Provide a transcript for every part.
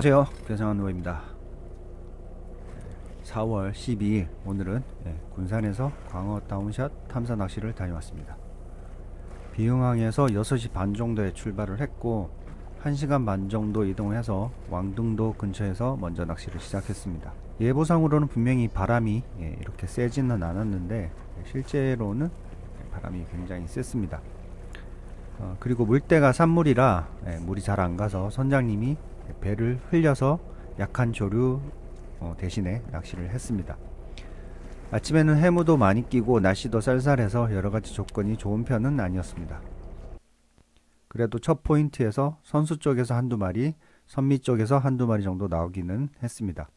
안녕하세요, 배상환노입니다. 4월 12일 오늘은 군산에서 광어 다운샷 탐사 낚시를 다녀왔습니다. 비흥항에서 6시 반 정도에 출발을 했고 1시간 반 정도 이동해서 왕등도 근처에서 먼저 낚시를 시작했습니다. 예보상으로는 분명히 바람이 이렇게 세지는 않았는데 실제로는 바람이 굉장히 셌습니다. 그리고 물때가 산물이라 물이 잘 안가서 선장님이 배를 흘려서 약한 조류 대신에 낚시를 했습니다. 아침에는 해무도 많이 끼고 날씨도 쌀쌀해서 여러가지 조건이 좋은 편은 아니었습니다. 그래도 첫 포인트에서 선수 쪽에서 한두 마리, 선미 쪽에서 한두 마리 정도 나오기는 했습니다.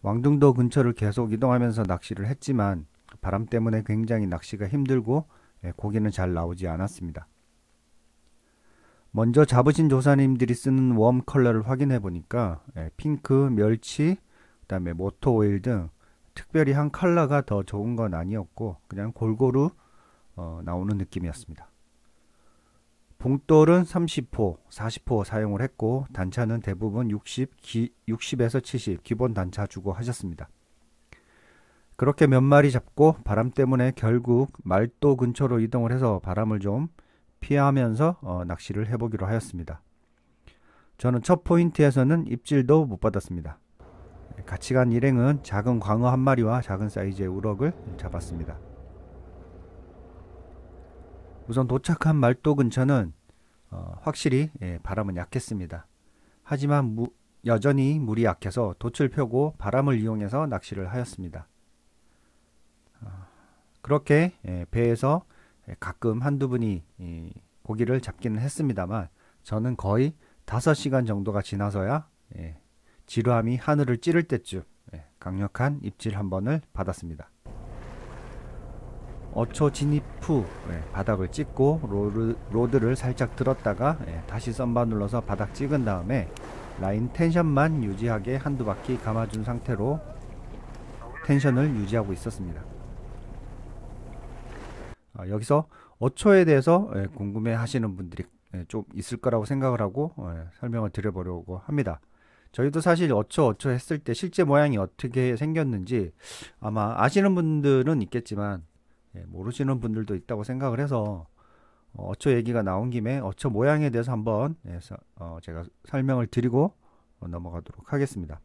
왕등도 근처를 계속 이동하면서 낚시를 했지만 바람 때문에 굉장히 낚시가 힘들고 고기는 잘 나오지 않았습니다. 먼저 잡으신 조사님들이 쓰는 웜 컬러를 확인해 보니까 핑크, 멸치, 그 다음에 모토 오일 등 특별히 한 컬러가 더 좋은 건 아니었고 그냥 골고루 나오는 느낌이었습니다. 봉돌은 30호, 40호 사용을 했고 단차는 대부분 60에서 70 기본 단차 주고 하셨습니다. 그렇게 몇 마리 잡고 바람 때문에 결국 말도 근처로 이동을 해서 바람을 좀 피하면서 낚시를 해보기로 하였습니다. 저는 첫 포인트에서는 입질도 못 받았습니다. 같이 간 일행은 작은 광어 한 마리와 작은 사이즈의 우럭을 잡았습니다. 우선 도착한 말도 근처는 확실히 바람은 약했습니다. 하지만 여전히 물이 약해서 돛을 펴고 바람을 이용해서 낚시를 하였습니다. 그렇게 배에서 가끔 한두 분이 고기를 잡기는 했습니다만 저는 거의 5시간 정도가 지나서야 지루함이 하늘을 찌를 때쯤 강력한 입질 한 번을 받았습니다. 어초 진입 후 바닥을 찍고 로드를 살짝 들었다가 다시 썬바 눌러서 바닥 찍은 다음에 라인 텐션만 유지하게 한두 바퀴 감아준 상태로 텐션을 유지하고 있었습니다. 여기서 어초에 대해서 궁금해 하시는 분들이 좀 있을 거라고 생각을 하고 설명을 드려보려고 합니다. 저희도 사실 어초 했을 때 실제 모양이 어떻게 생겼는지 아마 아시는 분들은 있겠지만 모르시는 분들도 있다고 생각을 해서 어초 얘기가 나온 김에 어초 모양에 대해서 한번 제가 설명을 드리고 넘어가도록 하겠습니다.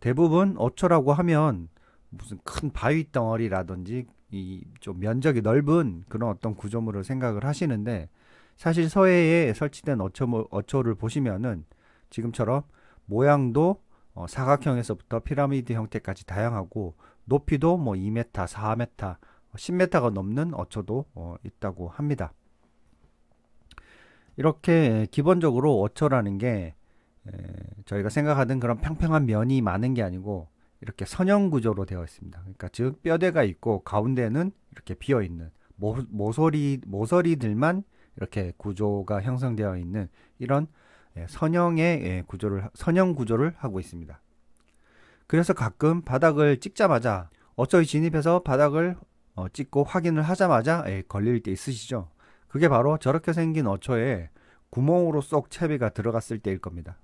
대부분 어초라고 하면 무슨 큰 바위 덩어리라든지 이 좀 면적이 넓은 그런 어떤 구조물을 생각을 하시는데 사실 서해에 설치된 어초를 보시면은 지금처럼 모양도 사각형에서부터 피라미드 형태까지 다양하고 높이도 뭐 2m, 4m, 10m가 넘는 어초도 있다고 합니다. 이렇게 기본적으로 어초라는 게 저희가 생각하던 그런 평평한 면이 많은 게 아니고 이렇게 선형 구조로 되어 있습니다. 그러니까 즉 뼈대가 있고 가운데는 이렇게 비어 있는 모서리들만 이렇게 구조가 형성되어 있는 이런 선형 구조를 하고 있습니다. 그래서 가끔 바닥을 찍자마자 어초에 진입해서 바닥을 찍고 확인을 하자마자 걸릴 때 있으시죠. 그게 바로 저렇게 생긴 어초에 구멍으로 쏙 채비가 들어갔을 때일 겁니다.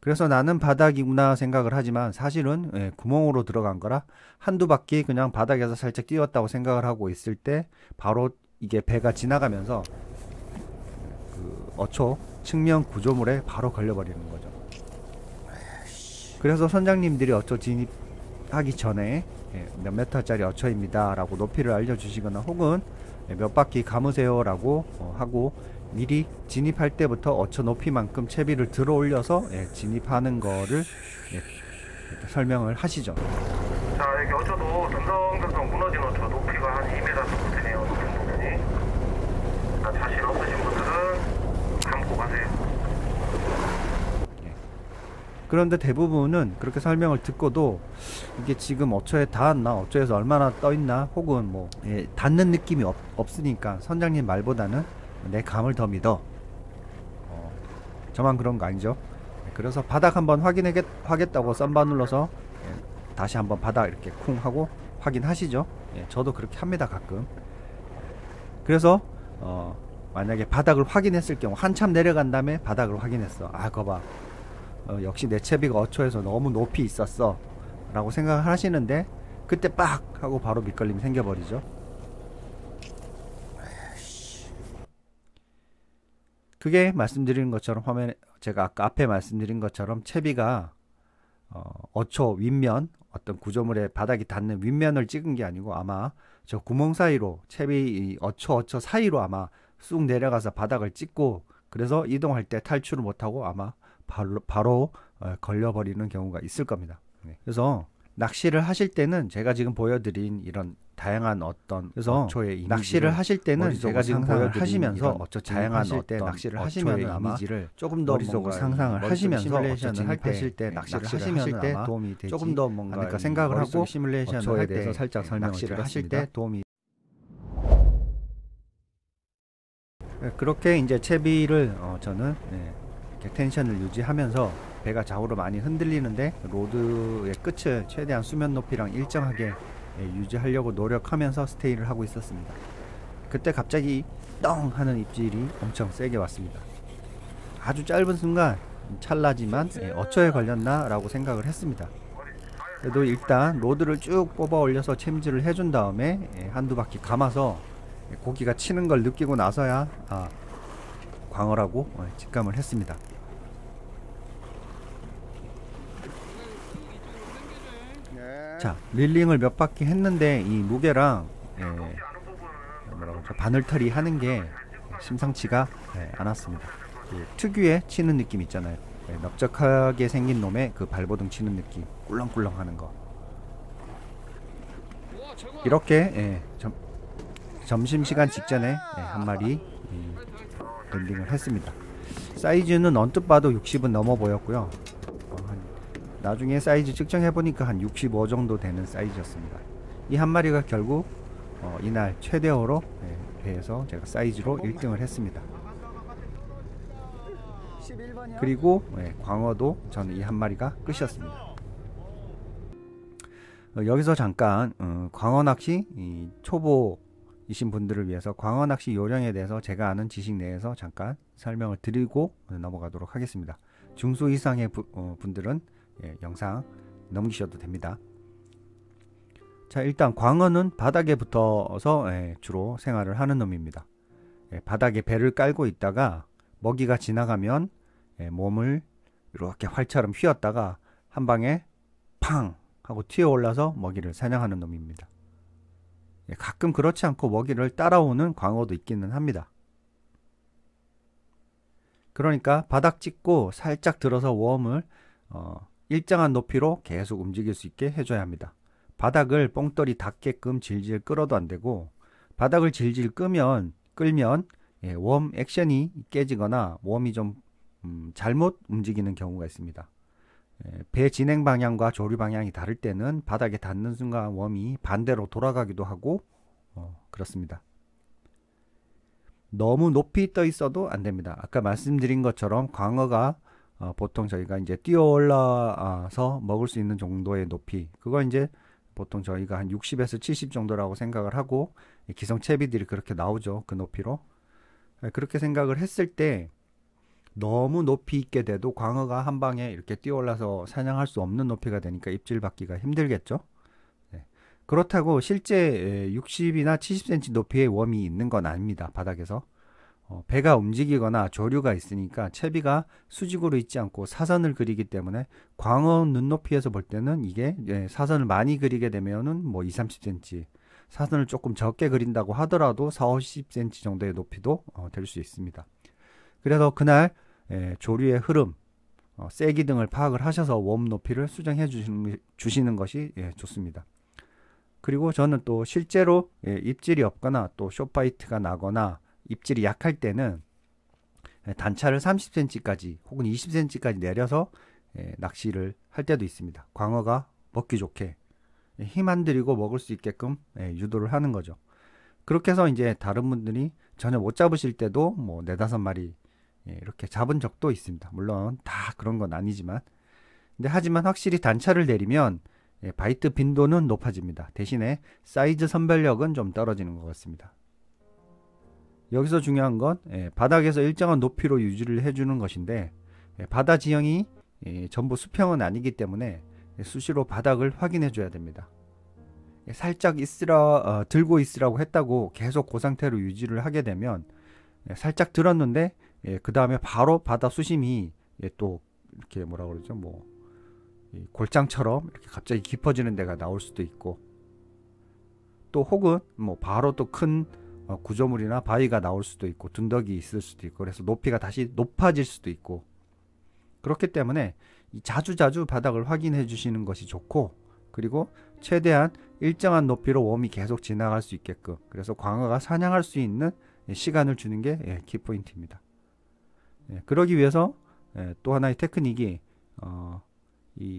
그래서 나는 바닥이구나 생각을 하지만 사실은 구멍으로 들어간 거라 한두 바퀴 그냥 바닥에서 살짝 띄웠다고 생각을 하고 있을 때 바로 이게 배가 지나가면서 그 어초 측면 구조물에 바로 걸려버리는 거죠. 그래서 선장님들이 어초 진입하기 전에 몇 메터짜리 어초입니다 라고 높이를 알려주시거나 혹은 몇 바퀴 감으세요 라고 하고 미리 진입할 때부터 어초 높이만큼 채비를 들어 올려서 진입하는 거를 설명을 하시죠. 자, 여기 어초도 듬성듬성 무너진 어초 높이가 한 2m 정도 되네요. 높은 부분이. 자신 없으신 분들은 감고 가세요. 그런데 대부분은 그렇게 설명을 듣고도 이게 지금 어초에 닿았나, 어초에서 얼마나 떠있나, 혹은 뭐 닿는 느낌이 없으니까 선장님 말보다는 내 감을 더 믿어. 저만 그런 거 아니죠? 그래서 바닥 한번 하겠다고 썬바 눌러서 다시 한번 바닥 이렇게 쿵 하고 확인하시죠? 저도 그렇게 합니다 가끔. 그래서 만약에 바닥을 확인했을 경우 한참 내려간 다음에 바닥을 확인했어. 아, 거봐, 역시 내 채비가 어초에서 너무 높이 있었어 라고 생각을 하시는데, 그때 빡 하고 바로 밑걸림이 생겨버리죠. 그게 말씀드린 것처럼, 화면에 제가 아까 앞에 말씀드린 것처럼 채비가 어초 윗면, 어떤 구조물의 바닥이 닿는 윗면을 찍은 게 아니고 아마 저 구멍 사이로, 채비 어초 사이로 아마 쑥 내려가서 바닥을 찍고, 그래서 이동할 때 탈출을 못하고 아마 바로 걸려버리는 경우가 있을 겁니다. 그래서 낚시를 하실 때는 제가 지금 보여드린 이런 다양한 어떤, 그래서 낚시를 하시실 때는 제가 지금 보여드리면서 다양한 어떤 낚시를 하시면 아마 조금 더 머릿속으로 상상을 하시면서 시뮬레이션을 하실 때 낚시를 하시면 때 도움이 되지 조금 더 뭔가 생각을 하고 시뮬레이션을 할 때 살짝 설명을 하실 때 도움이. 그렇게 이제 채비를 저는 이렇게 텐션을 유지하면서 배가 좌우로 많이 흔들리는데 로드의 끝을 최대한 수면 높이랑 일정하게 유지하려고 노력하면서 스테이를 하고 있었습니다. 그때 갑자기 떵 하는 입질이 엄청 세게 왔습니다. 아주 짧은 순간 찰나지만 어초에 걸렸나 라고 생각을 했습니다. 그래도 일단 로드를 쭉 뽑아 올려서 챔질을 해준 다음에 한두 바퀴 감아서 고기가 치는 걸 느끼고 나서야 광어라고 직감을 했습니다. 자, 릴링을 몇 바퀴 했는데 이 무게랑 바늘털이 하는 게 심상치가 않았습니다. 그 특유의 치는 느낌 있잖아요. 넓적하게 생긴 놈의 그 발버둥 치는 느낌, 꿀렁꿀렁 하는 거. 이렇게 점심시간 직전에 한 마리 릴링을 했습니다. 사이즈는 언뜻 봐도 60은 넘어 보였고요. 나중에 사이즈 측정해보니까 한 65 정도 되는 사이즈였습니다. 이 한 마리가 결국 이날 최대어로 배에서 제가 사이즈로 1등을 했습니다. 그리고 광어도 저는 이 한 마리가 끝이었습니다. 여기서 잠깐 광어 낚시 초보이신 분들을 위해서 광어 낚시 요령에 대해서 제가 아는 지식 내에서 잠깐 설명을 드리고 넘어가도록 하겠습니다. 중수 이상의 분들은 영상 넘기셔도 됩니다. 자, 일단 광어는 바닥에 붙어서 주로 생활을 하는 놈입니다. 바닥에 배를 깔고 있다가 먹이가 지나가면 몸을 이렇게 활처럼 휘었다가 한 방에 팡 하고 튀어 올라서 먹이를 사냥하는 놈입니다. 가끔 그렇지 않고 먹이를 따라오는 광어도 있기는 합니다. 그러니까 바닥 찍고 살짝 들어서 웜을 일정한 높이로 계속 움직일 수 있게 해줘야 합니다. 바닥을 뽕돌이 닿게끔 질질 끌어도 안되고, 바닥을 질질 끌면 웜 액션이 깨지거나 웜이 좀 잘못 움직이는 경우가 있습니다. 배 진행 방향과 조류 방향이 다를 때는 바닥에 닿는 순간 웜이 반대로 돌아가기도 하고 그렇습니다. 너무 높이 떠 있어도 안됩니다. 아까 말씀드린 것처럼 광어가 보통 저희가 이제 뛰어 올라서 먹을 수 있는 정도의 높이, 그거 이제 보통 저희가 한 60에서 70 정도라고 생각을 하고, 기성채비들이 그렇게 나오죠. 그 높이로. 그렇게 생각을 했을 때 너무 높이 있게 돼도 광어가 한 방에 이렇게 뛰어 올라서 사냥할 수 없는 높이가 되니까 입질 받기가 힘들겠죠. 그렇다고 실제 60이나 70cm 높이의 웜이 있는 건 아닙니다. 바닥에서 배가 움직이거나 조류가 있으니까 채비가 수직으로 있지 않고 사선을 그리기 때문에 광어 눈높이에서 볼 때는 이게 사선을 많이 그리게 되면은 뭐 20-30cm, 사선을 조금 적게 그린다고 하더라도 40-50cm 정도의 높이도 될 수 있습니다. 그래서 그날 조류의 흐름, 세기 등을 파악을 하셔서 웜 높이를 수정해 주시는 것이 좋습니다. 그리고 저는 또 실제로 입질이 없거나 또 숏바이트가 나거나 입질이 약할 때는 단차를 30cm까지 혹은 20cm까지 내려서 낚시를 할 때도 있습니다. 광어가 먹기 좋게 힘 안 들이고 먹을 수 있게끔 유도를 하는 거죠. 그렇게 해서 이제 다른 분들이 전혀 못 잡으실 때도 뭐 4-5마리 이렇게 잡은 적도 있습니다. 물론 다 그런 건 아니지만, 근데 하지만 확실히 단차를 내리면 바이트 빈도는 높아집니다. 대신에 사이즈 선별력은 좀 떨어지는 것 같습니다. 여기서 중요한 건 바닥에서 일정한 높이로 유지를 해주는 것인데, 바다 지형이 전부 수평은 아니기 때문에 수시로 바닥을 확인해 줘야 됩니다. 살짝 들고 있으라고 했다고 계속 그 상태로 유지를 하게 되면 살짝 들었는데 그 다음에 바로 바다 수심이 또 이렇게 뭐라 그러죠, 뭐 골장처럼 이렇게 갑자기 깊어지는 데가 나올 수도 있고, 또 혹은 뭐 바로 또 큰 구조물이나 바위가 나올 수도 있고 둔덕이 있을 수도 있고, 그래서 높이가 다시 높아질 수도 있고, 그렇기 때문에 자주자주 바닥을 확인해 주시는 것이 좋고, 그리고 최대한 일정한 높이로 웜이 계속 지나갈 수 있게끔, 그래서 광어가 사냥할 수 있는 시간을 주는 게 키포인트입니다. 그러기 위해서 또 하나의 테크닉이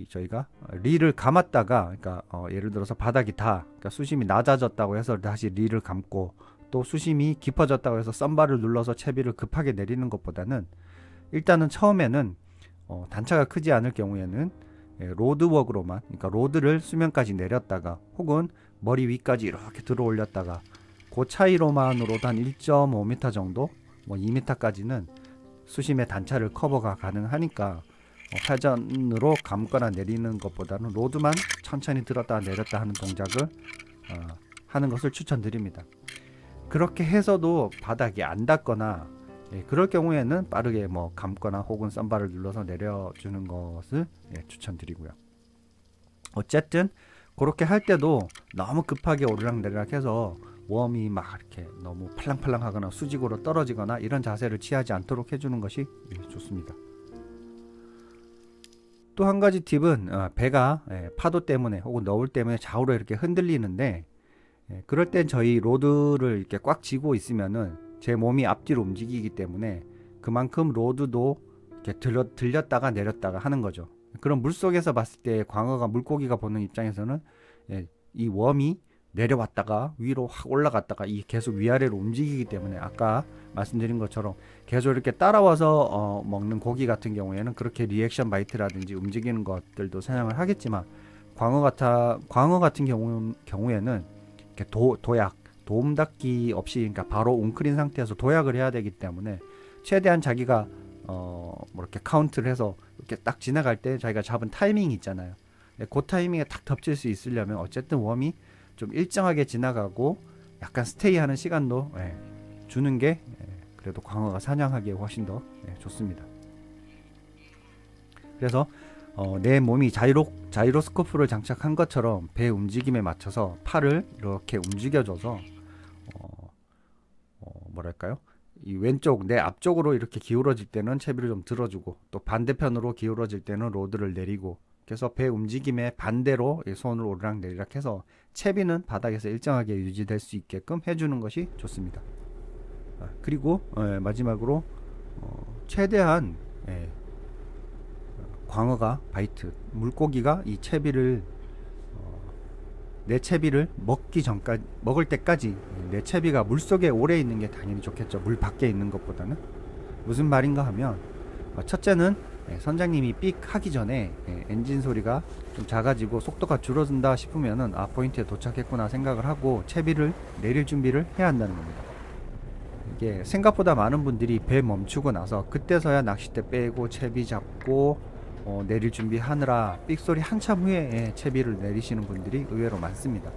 저희가 릴을 감았다가, 그러니까 예를 들어서 바닥이 그러니까 수심이 낮아졌다고 해서 다시 릴을 감고, 또 수심이 깊어졌다고 해서 썬바를 눌러서 채비를 급하게 내리는 것보다는 일단은 처음에는 단차가 크지 않을 경우에는 로드웍으로만, 그러니까 로드를 수면까지 내렸다가 혹은 머리 위까지 이렇게 들어 올렸다가 그 차이로만으로도 한 1.5m 정도, 뭐 2m까지는 수심의 단차를 커버가 가능하니까 회전으로 감거나 내리는 것보다는 로드만 천천히 들었다 내렸다 하는 동작을 하는 것을 추천드립니다. 그렇게 해서도 바닥이 안 닿거나 그럴 경우에는 빠르게 뭐 감거나 혹은 썬바를 눌러서 내려주는 것을 추천드리고요. 어쨌든 그렇게 할 때도 너무 급하게 오르락내리락 해서 웜이 막 이렇게 너무 팔랑팔랑 하거나 수직으로 떨어지거나 이런 자세를 취하지 않도록 해주는 것이 좋습니다. 또 한 가지 팁은 배가 파도 때문에 혹은 너울 때문에 좌우로 이렇게 흔들리는데, 그럴 땐 저희 로드를 이렇게 꽉 쥐고 있으면은 제 몸이 앞뒤로 움직이기 때문에 그만큼 로드도 이렇게 들렸다가 내렸다가 하는 거죠. 그럼 물속에서 봤을 때 광어가, 물고기가 보는 입장에서는 이 웜이 내려왔다가 위로 확 올라갔다가 이 계속 위아래로 움직이기 때문에, 아까 말씀드린 것처럼 계속 이렇게 따라와서 먹는 고기 같은 경우에는 그렇게 리액션 바이트라든지 움직이는 것들도 사용을 하겠지만, 광어 같은 경우에는 이렇게 도약, 도움 닫기 없이, 그러니까 바로 웅크린 상태에서 도약을 해야 되기 때문에 최대한 자기가 뭐 이렇게 카운트를 해서 이렇게 딱 지나갈 때 자기가 잡은 타이밍이 있잖아요. 그 타이밍에 딱 덮칠 수 있으려면 어쨌든 웜이 좀 일정하게 지나가고 약간 스테이하는 시간도 주는 게 그래도 광어가 사냥하기에 훨씬 더 좋습니다. 그래서 내 몸이 자이로스코프를 장착한 것처럼 배 움직임에 맞춰서 팔을 이렇게 움직여줘서 뭐랄까요, 이 왼쪽 내 앞쪽으로 이렇게 기울어질 때는 채비를 좀 들어주고, 또 반대편으로 기울어질 때는 로드를 내리고, 그래서 배 움직임에 반대로 손을 오르락 내리락 해서 채비는 바닥에서 일정하게 유지될 수 있게끔 해주는 것이 좋습니다. 그리고 마지막으로 최대한 광어가 바이트, 물고기가 이 채비를 내 채비를 먹을 때까지 내 채비가 물속에 오래 있는 게 당연히 좋겠죠. 물 밖에 있는 것보다는. 무슨 말인가 하면, 첫째는 선장님이 삑 하기 전에 엔진 소리가 좀 작아지고 속도가 줄어든다 싶으면은 포인트에 도착했구나 생각을 하고 채비를 내릴 준비를 해야 한다는 겁니다. 이게 생각보다 많은 분들이 배 멈추고 나서 그때서야 낚싯대 빼고 채비 잡고 내릴 준비하느라 삑소리 한참 후에 채비를 내리시는 분들이 의외로 많습니다.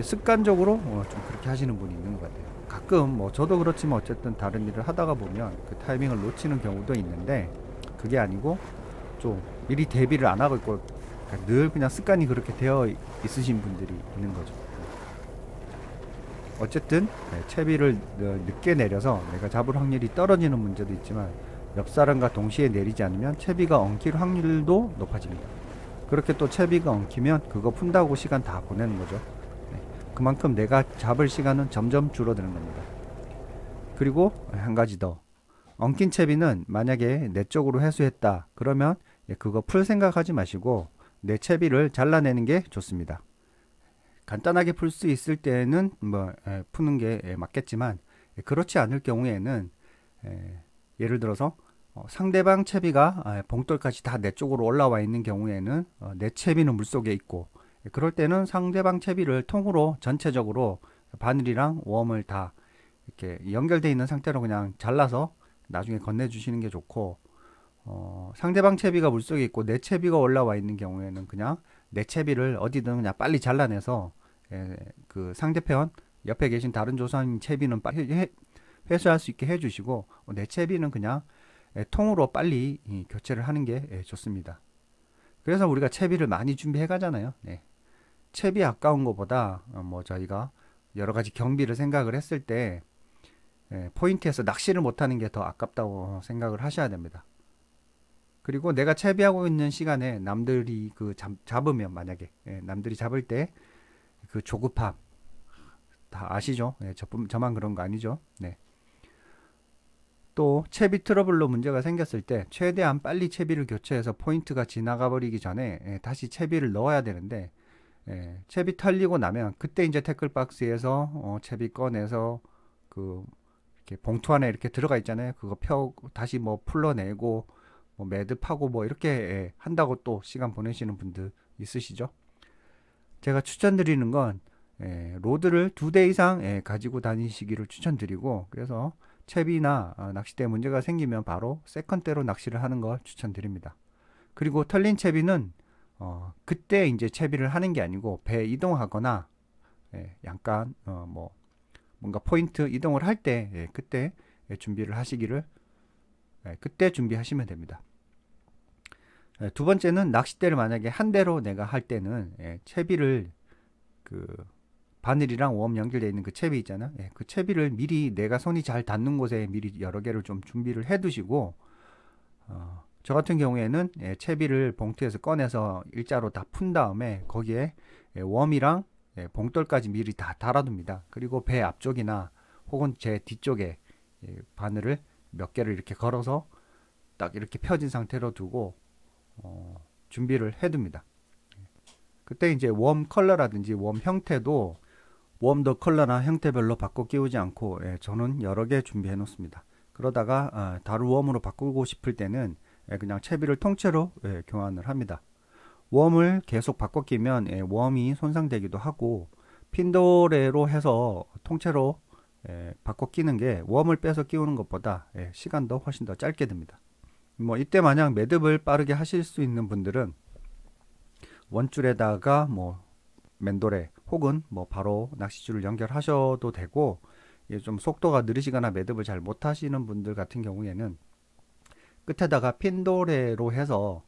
습관적으로 좀 그렇게 하시는 분이 있는 것 같아요. 가끔 뭐 저도 그렇지만 어쨌든 다른 일을 하다가 보면 그 타이밍을 놓치는 경우도 있는데, 그게 아니고 좀 미리 대비를 안 하고 있고 늘 그냥 습관이 그렇게 되어 있으신 분들이 있는 거죠. 어쨌든 채비를 늦게 내려서 내가 잡을 확률이 떨어지는 문제도 있지만, 옆 사람과 동시에 내리지 않으면 채비가 엉킬 확률도 높아집니다. 그렇게 또 채비가 엉키면 그거 푼다고 시간 다 보내는 거죠. 그만큼 내가 잡을 시간은 점점 줄어드는 겁니다. 그리고 한 가지 더, 엉킨 채비는 만약에 내 쪽으로 회수했다 그러면 그거 풀 생각하지 마시고 내 채비를 잘라내는 게 좋습니다. 간단하게 풀 수 있을 때는 푸는 게 맞겠지만, 그렇지 않을 경우에는 예를 들어서 상대방 채비가 봉돌까지 다 내 쪽으로 올라와 있는 경우에는 내 채비는 물속에 있고, 그럴 때는 상대방 채비를 통으로 전체적으로 바늘이랑 웜을 다 이렇게 연결되어 있는 상태로 그냥 잘라서 나중에 건네주시는 게 좋고, 상대방 채비가 물속에 있고 내 채비가 올라와 있는 경우에는 그냥 내 채비를 어디든 그냥 빨리 잘라내서 그 상대편 옆에 계신 다른 조사님 채비는 빨리 회수할 수 있게 해주시고 내 채비는 그냥 통으로 빨리 교체를 하는 게 좋습니다. 그래서 우리가 채비를 많이 준비해 가잖아요. 채비 아까운 것보다 뭐 저희가 여러 가지 경비를 생각을 했을 때 포인트에서 낚시를 못하는 게 더 아깝다고 생각을 하셔야 됩니다. 그리고 내가 채비하고 있는 시간에 남들이 그 잡으면 만약에 남들이 잡을 때 그 조급함 다 아시죠? 저만 그런 거 아니죠? 또 채비 트러블로 문제가 생겼을 때 최대한 빨리 채비를 교체해서 포인트가 지나가 버리기 전에 다시 채비를 넣어야 되는데 채비 털리고 나면 그때 이제 태클박스에서 채비 꺼내서 그 이렇게 봉투 안에 이렇게 들어가 있잖아요. 그거 다시 뭐 풀러내고 뭐 매듭하고 뭐 이렇게 한다고 또 시간 보내시는 분들 있으시죠? 제가 추천드리는 건 로드를 2대 이상 가지고 다니시기를 추천드리고, 그래서 채비나 낚싯대에 문제가 생기면 바로 세컨대로 낚시를 하는 걸 추천드립니다. 그리고 털린 채비는 그때 이제 채비를 하는 게 아니고 배 이동하거나 약간 뭐 뭔가 포인트 이동을 할 때 그때 준비를 하시기를 그때 준비하시면 됩니다. 두 번째는 낚싯대를 만약에 한 대로 내가 할 때는 채비를 그 바늘이랑 웜 연결되어 있는 그 채비 있잖아. 그 채비를 미리 내가 손이 잘 닿는 곳에 미리 여러 개를 좀 준비를 해 두시고, 저 같은 경우에는 채비를 봉투에서 꺼내서 일자로 다 푼 다음에 거기에 웜이랑 봉돌까지 미리 다 달아둡니다. 그리고 배 앞쪽이나 혹은 제 뒤쪽에 바늘을 몇 개를 이렇게 걸어서 딱 이렇게 펴진 상태로 두고 준비를 해둡니다. 그때 이제 웜 컬러라든지 웜 형태도 웜도 컬러나 형태별로 바꿔 끼우지 않고 저는 여러 개 준비해 놓습니다. 그러다가 다른 웜으로 바꾸고 싶을 때는 그냥 채비를 통째로 교환을 합니다. 웜을 계속 바꿔 끼면 웜이 손상되기도 하고, 핀도레로 해서 통째로 바꿔 끼는 게 웜을 빼서 끼우는 것보다 시간도 훨씬 더 짧게 듭니다. 뭐 이때 만약 매듭을 빠르게 하실 수 있는 분들은 원줄에다가 뭐 맨도레 혹은 뭐 바로 낚싯줄을 연결하셔도 되고, 좀 속도가 느리시거나 매듭을 잘 못하시는 분들 같은 경우에는 끝에다가 핀도레로 해서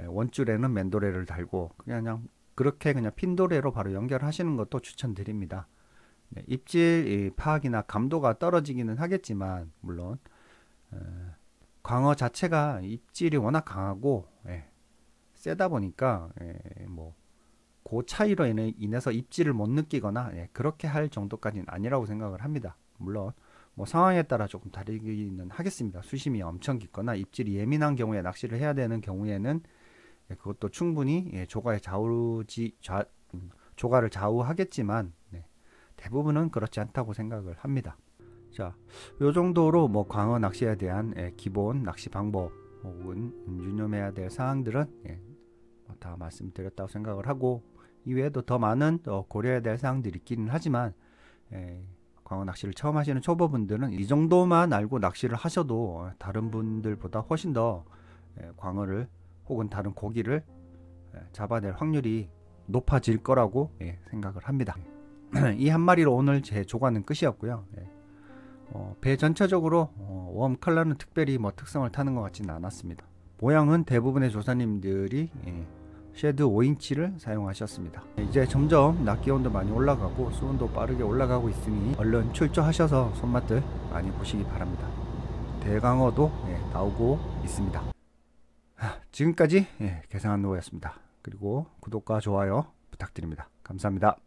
원줄에는 맨도레를 달고 그냥 그렇게 그냥 핀도레로 바로 연결하시는 것도 추천드립니다. 입질 파악이나 감도가 떨어지기는 하겠지만, 물론 광어 자체가 입질이 워낙 강하고 세다 보니까 뭐 그 차이로 인해서 입질을 못 느끼거나 그렇게 할 정도까지는 아니라고 생각을 합니다. 물론 뭐 상황에 따라 조금 다르기는 하겠습니다. 수심이 엄청 깊거나 입질이 예민한 경우에 낚시를 해야 되는 경우에는 그것도 충분히 조가를 좌우하겠지만 대부분은 그렇지 않다고 생각을 합니다. 자, 요 정도로 뭐 광어 낚시에 대한 기본 낚시 방법 혹은 유념해야 될 사항들은 다 말씀드렸다고 생각을 하고, 이외에도 더 많은 고려해야 될 사항들이 있기는 하지만 광어 낚시를 처음 하시는 초보분들은 이 정도만 알고 낚시를 하셔도 다른 분들보다 훨씬 더 광어를 혹은 다른 고기를 잡아낼 확률이 높아질 거라고 생각을 합니다. 이 한 마리로 오늘 제 조과는 끝이었고요. 배 전체적으로 웜 컬러는 특별히 뭐 특성을 타는 것 같지는 않았습니다. 모양은 대부분의 조사님들이 쉐드 5인치를 사용하셨습니다. 이제 점점 낚기온도 많이 올라가고 수온도 빠르게 올라가고 있으니 얼른 출조하셔서 손맛들 많이 보시기 바랍니다. 대광어도 나오고 있습니다. 지금까지 개상한 노였습니다. 그리고 구독과 좋아요 부탁드립니다. 감사합니다.